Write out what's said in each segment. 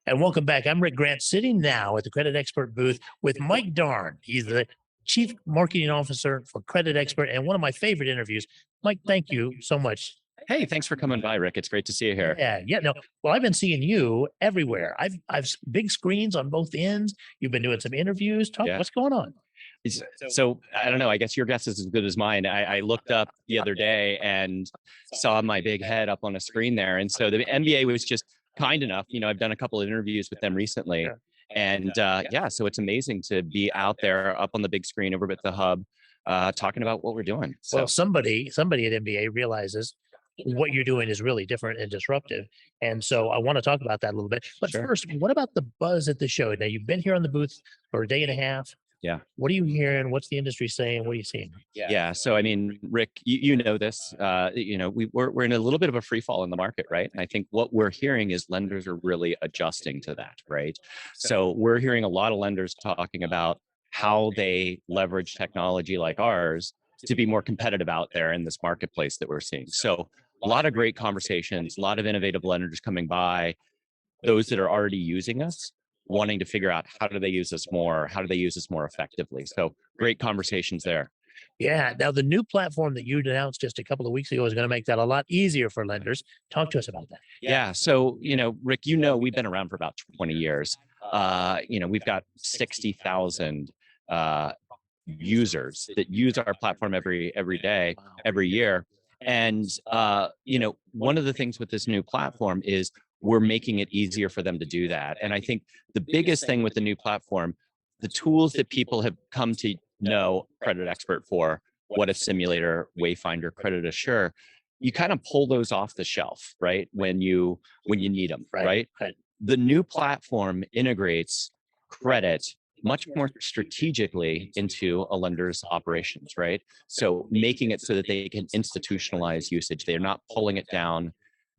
And welcome back. I'm Rick Grant, sitting now at the Credit Expert booth with Mike Darn. He's the Chief Marketing Officer for Credit Expert and one of my favorite interviews. Mike, thank you so much. Hey, thanks for coming by, Rick. It's great to see you here. Yeah. No, well, I've been seeing you everywhere. Big screens on both ends. You've been doing some interviews. Yeah. What's going on? So I don't know. I guess your guess is as good as mine. I looked up the other day and saw my big head up on a screen there. And so the NBA was just kind enough. I've done a couple of interviews with them recently. Yeah. And so it's amazing to be out there up on the big screen over at the hub talking about what we're doing. So Well, somebody at NBA realizes what you're doing is really different and disruptive. And so I want to talk about that a little bit. But Sure. first, what about the buzz at the show? Now, you've been here on the booth for a day and a half. Yeah. What are you hearing? What's the industry saying? What are you seeing? Yeah. So, I mean, Rick, you know this, we're in a little bit of a free fall in the market, right? And I think what we're hearing is lenders are really adjusting to that, right? So we're hearing a lot of lenders talking about how they leverage technology like ours to be more competitive out there in this marketplace that we're seeing. So a lot of great conversations, a lot of innovative lenders coming by, those that are already using us, wanting to figure out how do they use this more, how do they use this more effectively. So great conversations there. Yeah. Now, the new platform that you announced just a couple of weeks ago is going to make that a lot easier for lenders. Talk to us about that. Yeah. So, Rick, we've been around for about 20 years. We've got 60,000 users that use our platform every day, Wow. every year. And, one of the things with this new platform is we're making it easier for them to do that. And I think the biggest thing with the new platform, the tools that people have come to know Credit Expert for, What If Simulator, Wayfinder, Credit Assure, you kind of pull those off the shelf, right? When you need them, right? Right. The new platform integrates credit much more strategically into a lender's operations, right? So making it so that they can institutionalize usage. They're not pulling it down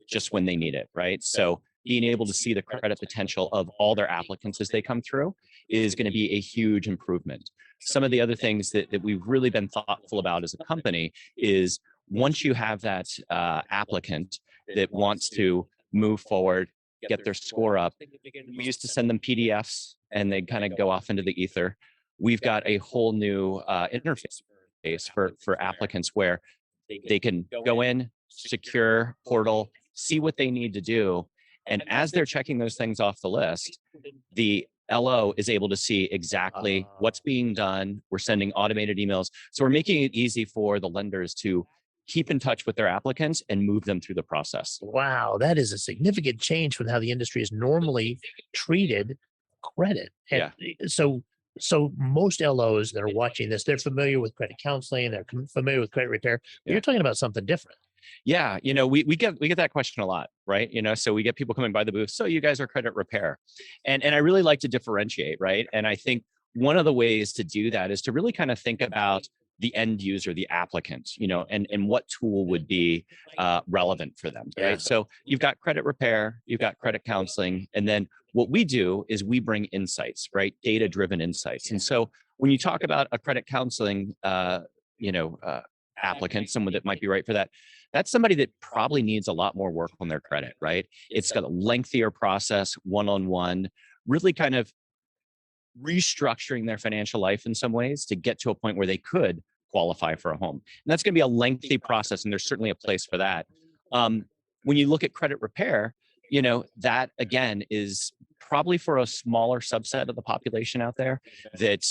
just when they need it, right? So being able to see the credit potential of all their applicants as they come through is going to be a huge improvement. Some of the other things that we've really been thoughtful about as a company is once you have that applicant that wants to move forward, get their score up, we used to send them PDFs and they'd kind of go off into the ether. We've got a whole new interface for applicants where they can go in, secure portal, see what they need to do. And as they're checking those things off the list, the LO is able to see exactly what's being done. We're sending automated emails. So we're making it easy for the lenders to keep in touch with their applicants and move them through the process. Wow, that is a significant change from how the industry is normally treated credit. And so most LOs that are watching this, they're familiar with credit counseling, they're familiar with credit repair. But Yeah. you're talking about something different. Yeah, we get that question a lot, right? So we get people coming by the booth. So you guys are credit repair, and I really like to differentiate, right? And I think one of the ways to do that is to really kind of think about the end user, the applicant, and what tool would be relevant for them, right? Yeah. So you've got credit repair, you've got credit counseling, and then what we do is we bring insights, right? Data-driven insights. And so when you talk about a credit counseling, applicant, someone that might be right for that, that's somebody that probably needs a lot more work on their credit, right? It's got a lengthier process, one-on-one, really kind of restructuring their financial life in some ways to get to a point where they could qualify for a home. And that's going to be a lengthy process, and there's certainly a place for that. When you look at credit repair, that again is probably for a smaller subset of the population out there that,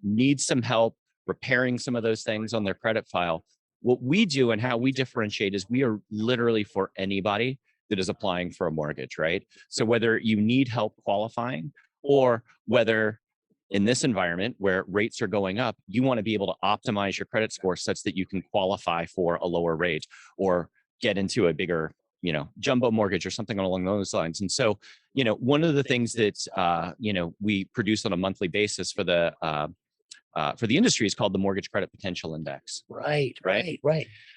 needs some help repairing some of those things on their credit file. What we do and how we differentiate is we are literally for anybody that is applying for a mortgage, right? So whether you need help qualifying or whether in this environment where rates are going up, you want to be able to optimize your credit score such that you can qualify for a lower rate or get into a bigger, jumbo mortgage or something along those lines. And so, one of the things that, we produce on a monthly basis for the industry is called the Mortgage Credit Potential Index. Right.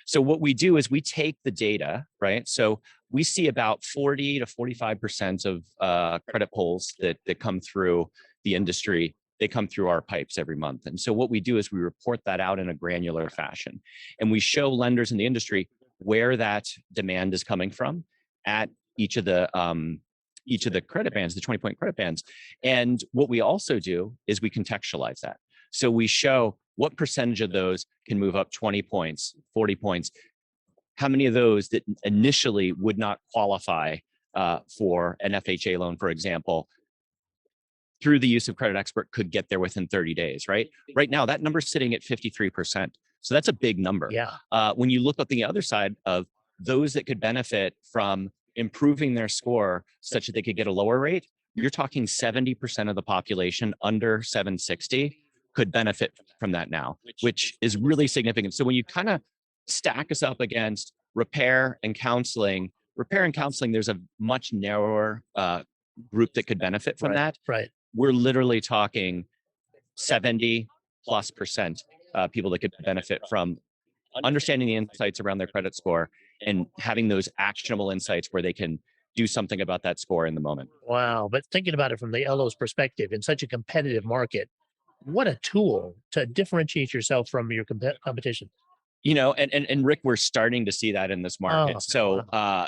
So what we do is we take the data, right? So we see about 40 to 45% of credit pulls that come through the industry. They come through our pipes every month. And so what we do is we report that out in a granular fashion. And we show lenders in the industry where that demand is coming from at each of the each of the credit bands, the 20-point credit bands. And what we also do is we contextualize that. So we show what percentage of those can move up 20 points, 40 points, how many of those that initially would not qualify for an FHA loan, for example, through the use of CreditXpert could get there within 30 days, right? Right now, that number's sitting at 53%. So that's a big number. Yeah. When you look at the other side of those that could benefit from improving their score such that they could get a lower rate, you're talking 70% of the population under 760 could benefit from that now, which is really significant. So when you kind of stack us up against repair and counseling, there's a much narrower group that could benefit from that. Right. We're literally talking 70+% people that could benefit from understanding the insights around their credit score and having those actionable insights where they can do something about that score in the moment. Wow. But thinking about it from the LO's perspective, in such a competitive market, what a tool to differentiate yourself from your competition. And Rick, we're starting to see that in this market. Oh, So, wow.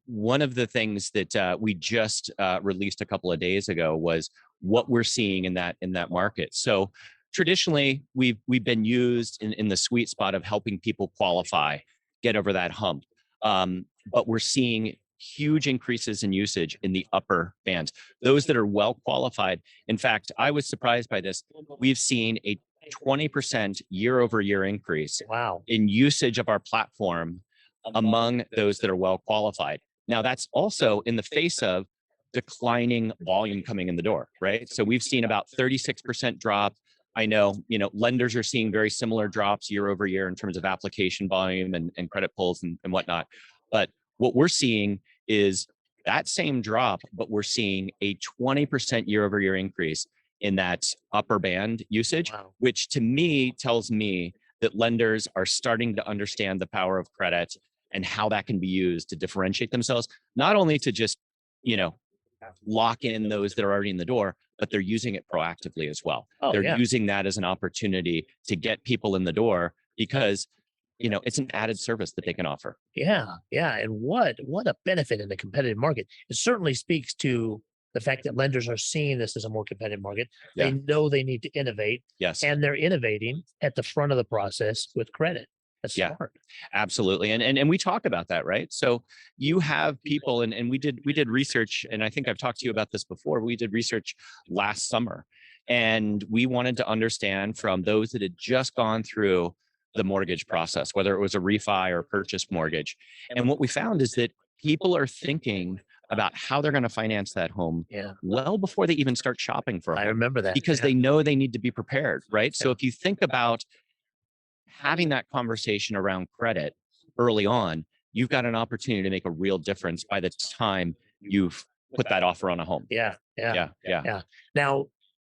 one of the things that we just released a couple of days ago was what we're seeing in that market. So, traditionally, we've been used in the sweet spot of helping people qualify, get over that hump. But we're seeing huge increases in usage in the upper bands, those that are well qualified. In fact, I was surprised by this. We've seen a 20% year over year increase Wow. in usage of our platform among those that are well qualified. Now, that's also in the face of declining volume coming in the door, right? So we've seen about 36% drop. I know, lenders are seeing very similar drops year over year in terms of application volume and credit pulls and whatnot. But what we're seeing is that same drop, but we're seeing a 20% year over year increase in that upper band usage, Wow. which to me tells me that lenders are starting to understand the power of credit and how that can be used to differentiate themselves, not only to just, lock in those that are already in the door, but they're using it proactively as well. Oh, They're yeah. using that as an opportunity to get people in the door because, it's an added service that they can offer. Yeah. Yeah. And what a benefit in the competitive market. It certainly speaks to the fact that lenders are seeing this as a more competitive market. They Yeah. know they need to innovate, Yes. and they're innovating at the front of the process with credit. That's Yeah. smart. Absolutely. And we talk about that, right? So you have people and we did research, and I think I've talked to you about this before. We did research last summer, and we wanted to understand from those that had just gone through the mortgage process, whether it was a refi or purchase mortgage. And what we found is that people are thinking about how they're going to finance that home Yeah. well before they even start shopping for a I home, remember that. because Yeah. they know they need to be prepared, right? So Yeah. if you think about having that conversation around credit early on, you've got an opportunity to make a real difference by the time you've put that offer on a home. Yeah. Yeah. Yeah. Yeah. Yeah. Now,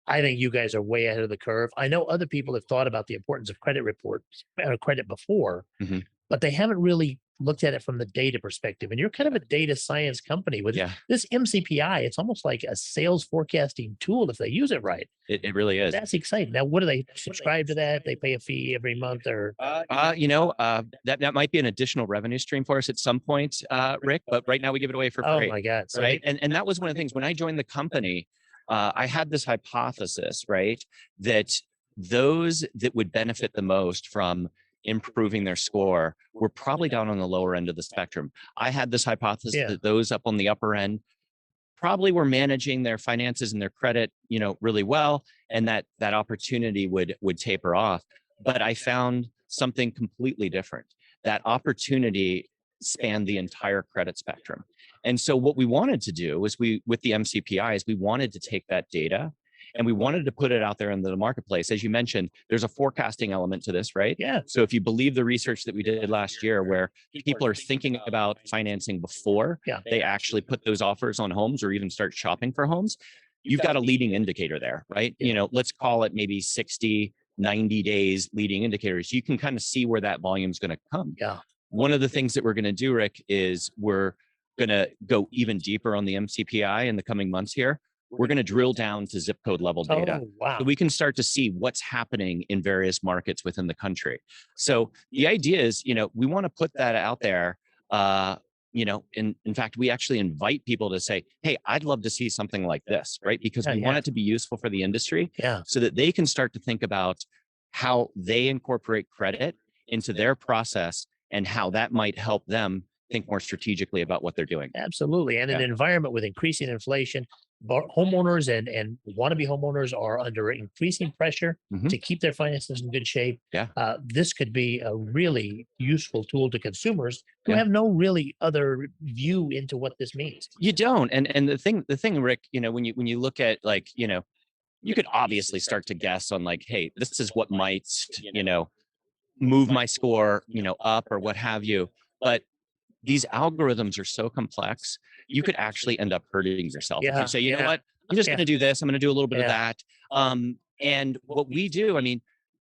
I think you guys are way ahead of the curve. I know other people have thought about the importance of credit reports or credit before, Mhm. but they haven't really looked at it from the data perspective. And you're kind of a data science company with Yeah. this MCPI. It's almost like a sales forecasting tool if they use it right. It really is. That's exciting. Now, what do they subscribe to that? They pay a fee every month, or That might be an additional revenue stream for us at some point, Rick. But right now we give it away for oh free, my God, see? right? And that was one of the things when I joined the company. I had this hypothesis, right, that those that would benefit the most from improving their score were probably down on the lower end of the spectrum. I had this hypothesis Yeah. that those up on the upper end probably were managing their finances and their credit, really well, and that opportunity would taper off. But I found something completely different. That opportunity spanned the entire credit spectrum. And so what we wanted to do was with the MCPIs, we wanted to take that data and we wanted to put it out there into the marketplace. As you mentioned, there's a forecasting element to this, right? Yeah. So if you believe the research that we did last year, where people are thinking about financing before Yeah. they actually put those offers on homes or even start shopping for homes, you've got a leading indicator there, right? Yeah. Let's call it maybe 60, 90 days leading indicators. You can kind of see where that volume is going to come. Yeah. One of the things that we're going to do, Rick, is we're going to go even deeper on the MCPI in the coming months here. We're going to drill down to zip code level data. Oh, wow. So we can start to see what's happening in various markets within the country. So the idea is, we want to put that out there in fact, we actually invite people to say, hey, I'd love to see something like this, right? Because we want it to be useful for the industry, so that they can start to think about how they incorporate credit into their process and how that might help them think more strategically about what they're doing. Absolutely. And in an environment with increasing inflation, homeowners and wannabe homeowners are under increasing pressure to keep their finances in good shape. This could be a really useful tool to consumers who have no really other view into what this means. You don't. And the thing, Rick, when you look at, like, you could obviously start to guess on, like, hey, this is what might, move my score, up or what have you. But these algorithms are so complex, you could actually end up hurting yourself if you say, you know what, I'm just going to do this. I'm going to do a little bit of that. And what we do, I mean,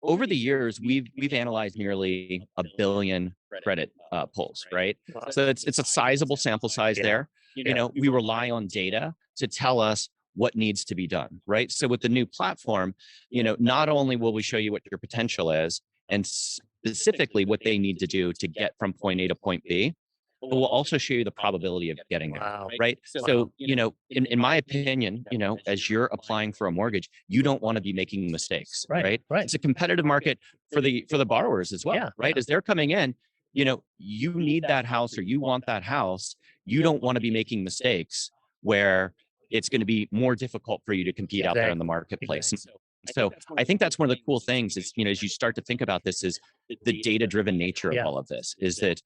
over the years, we've analyzed nearly 1 billion credit pulls, right? So it's a sizable sample size there. We rely on data to tell us what needs to be done, right? So with the new platform, not only will we show you what your potential is and specifically what they need to do to get from point A to point B, but we'll also show you the probability of getting there, right? So, in my opinion, as you're applying for a mortgage, you don't want to be making mistakes, right? It's a competitive market for the borrowers as well, right? As they're coming in, you need that house or you want that house. You don't want to be making mistakes where it's going to be more difficult for you to compete out there in the marketplace. So I think that's one of the cool things is, as you start to think about this, is the data-driven nature of all of this, is that,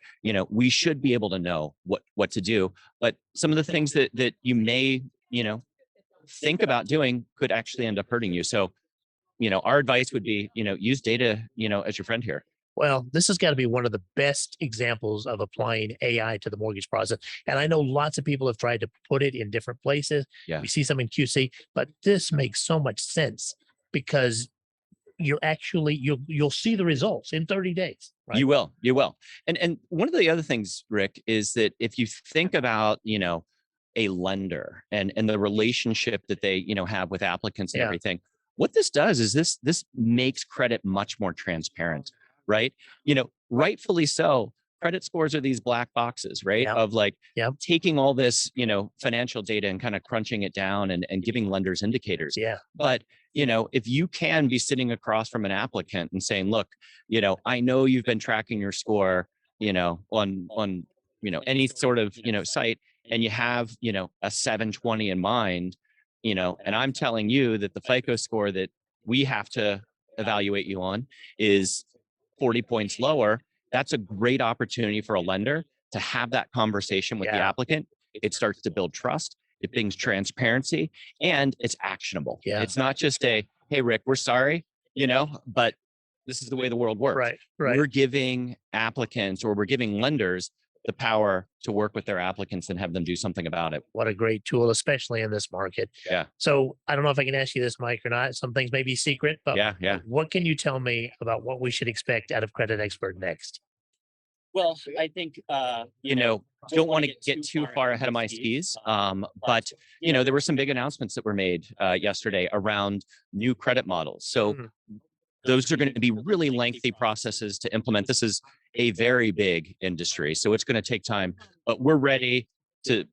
we should be able to know what to do, but some of the things that you may, think about doing could actually end up hurting you. So, our advice would be, use data, as your friend here. Well, this has got to be one of the best examples of applying AI to the mortgage process. And I know lots of people have tried to put it in different places. We see some in QC, but this makes so much sense because you'll see the results in 30 days. Right? You will. And one of the other things, Rick, is that if you think about, a lender and the relationship that they, have with applicants and everything, what this does is this makes credit much more transparent, right? Rightfully so. Credit scores are these black boxes, right? Of like taking all this, financial data and kind of crunching it down and giving lenders indicators. But, if you can be sitting across from an applicant and saying, look, I know you've been tracking your score, on any sort of, site, and you have, a 720 in mind, and I'm telling you that the FICO score that we have to evaluate you on is 40 points lower. That's a great opportunity for a lender to have that conversation with the applicant. It starts to build trust. It brings transparency and it's actionable. It's not just a, hey, Rick, we're sorry, but this is the way the world works. Right. We're giving applicants or we're giving lenders the power to work with their applicants and have them do something about it. What a great tool, especially in this market. So I don't know if I can ask you this, Mike, or not. Some things may be secret, but what can you tell me about what we should expect out of CreditXpert next? Well, I think, don't want to get too far ahead of my skis. But, there were some big announcements that were made yesterday around new credit models. So those are going to be really lengthy processes to implement. This is a very big industry, so it's going to take time, but we're ready to,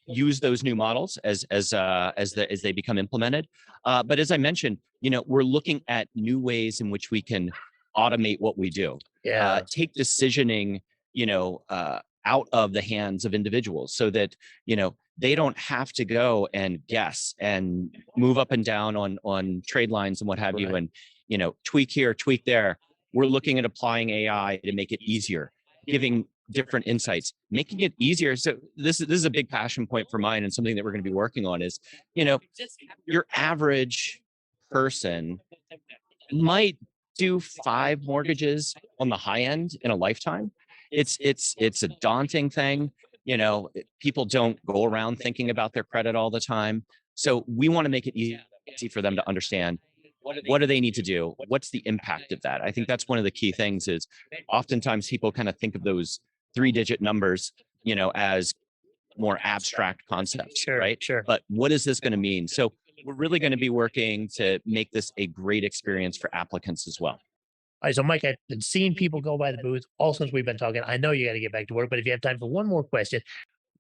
use those new models as they become implemented. But as I mentioned, we're looking at new ways in which we can automate what we do. Take decisioning, out of the hands of individuals so that, they don't have to go and guess and move up and down on trade lines and what have you, and, tweak here, tweak there. We're looking at applying AI to make it easier, giving different insights, making it easier. So this is a big passion point for mine and something that we're going to be working on is, your average person might do 5 mortgages on the high end in a lifetime. It's a daunting thing. People don't go around thinking about their credit all the time. So we want to make it easy for them to understand what do they need to do? What's the impact of that? I think that's one of the key things is oftentimes people kind of think of those 3-digit numbers, as more abstract concepts, right? But what is this going to mean? So we're really going to be working to make this a great experience for applicants as well. All right, so Mike, I've been seeing people go by the booth all since we've been talking. I know you got to get back to work, but if you have time for one more question,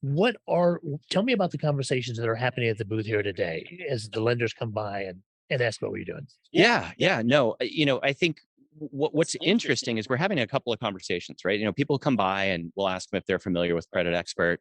tell me about the conversations that are happening at the booth here today as the lenders come by and ask what we're doing. Yeah, no, I think what's interesting is we're having a couple of conversations, right? People come by and we'll ask them if they're familiar with CreditXpert,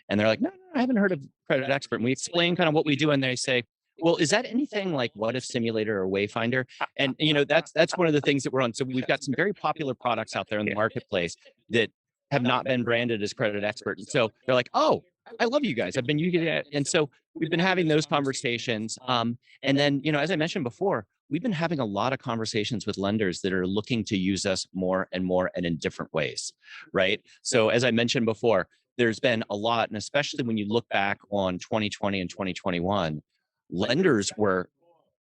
and they're like, no, I haven't heard of CreditXpert. And we explain kind of what we do, and they say, well, is that anything like What If Simulator or Wayfinder? And that's one of the things that we're on. So we've got some very popular products out there in the marketplace that have not been branded as CreditXpert, and so they're like, oh, I love you guys. I've been using it, and so we've been having those conversations. And then, as I mentioned before, we've been having a lot of conversations with lenders that are looking to use us more and more and in different ways, right? So as I mentioned before, there's been a lot, and especially when you look back on 2020 and 2021, lenders were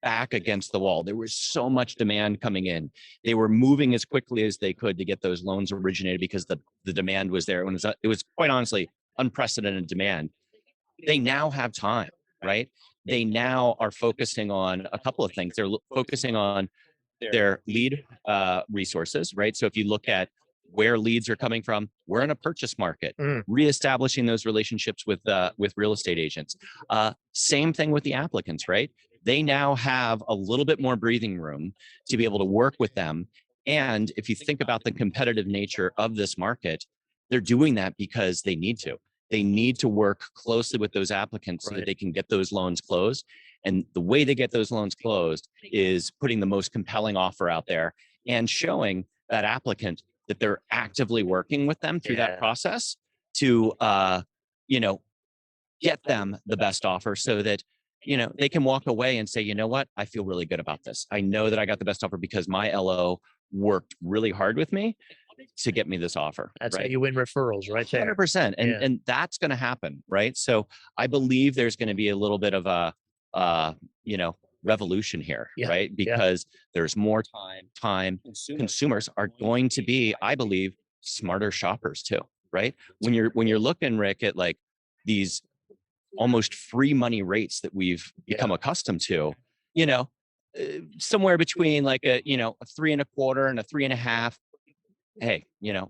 back against the wall. There was so much demand coming in. They were moving as quickly as they could to get those loans originated because the demand was there. It was quite honestly unprecedented demand. They now have time, right? They now are focusing on a couple of things. They're focusing on their lead resources, right? So if you look at where leads are coming from, we're in a purchase market, reestablishing those relationships with real estate agents. Same thing with the applicants, right? They now have a little bit more breathing room to be able to work with them. And if you think about the competitive nature of this market, they're doing that because they need to. They need to work closely with those applicants so that they can get those loans closed. And the way they get those loans closed is putting the most compelling offer out there and showing that applicant that they're actively working with them through that process to, get them the best offer so that, they can walk away and say, you know what, I feel really good about this. I know that I got the best offer because my LO worked really hard with me to get me this offer. That's how you win referrals, right there. 100%. And that's going to happen, right? So I believe there's going to be a little bit of a revolution here, right? Because there's more time. Consumers are going to be, I believe, smarter shoppers too, right? When you're looking, Rick, at like these almost free money rates that we've become accustomed to, somewhere between like a 3.25 and a 3.5. Hey,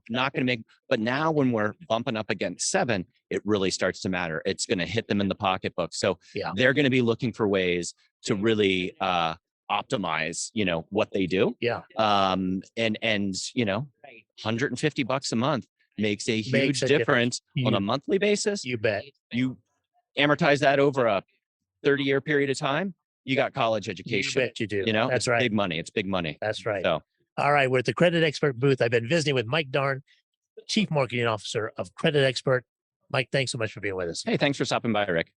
not going to make, but now when we're bumping up against 7, it really starts to matter. It's going to hit them in the pocketbook. So they're going to be looking for ways to really optimize, what they do. And $150 a month makes a huge difference on a monthly basis. You bet. You amortize that over a 30-year period of time, you got college education. You bet you do. That's right. Big money. It's big money. That's right. So, all right, we're at the CreditXpert booth. I've been visiting with Mike Darn, Chief Marketing Officer of CreditXpert. Mike, thanks so much for being with us. Hey, thanks for stopping by, Rick.